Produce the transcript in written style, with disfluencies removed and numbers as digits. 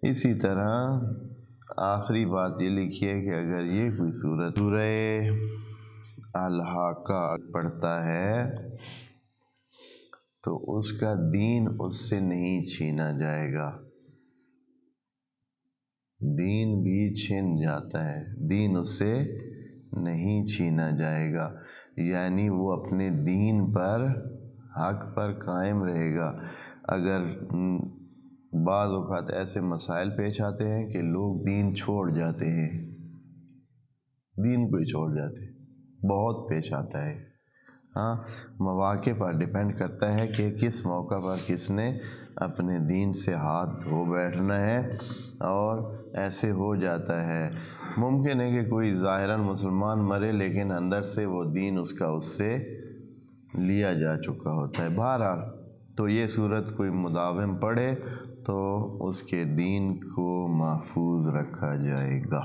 اسی طرح آخری بات یہ لکھی ہے کہ اگر یہ کوئی سورہ الحاقہ پڑھتا ہے تو اس کا دین اس سے نہیں چھینا جائے گا، دین بھی چھن جاتا ہے، دین اس سے نہیں چھینا جائے گا، یعنی وہ اپنے دین پر، حق پر قائم رہے گا۔ اگر بعض اوقات ایسے مسائل پیش آتے ہیں کہ لوگ دین چھوڑ جاتے ہیں، دین کو ہی چھوڑ جاتے ہیں، بہت پیش آتا ہے۔ ہاں، مواقع پر ڈیپینڈ کرتا ہے کہ کس موقع پر کس نے اپنے دین سے ہاتھ دھو بیٹھنا ہے، اور ایسے ہو جاتا ہے۔ ممکن ہے کہ کوئی ظاہراً مسلمان مرے لیکن اندر سے وہ دین اس کا اس سے لیا جا چکا ہوتا ہے۔ بہرحال تو یہ سورت کوئی مداوم پڑھے تو اس کے دین کو محفوظ رکھا جائے گا۔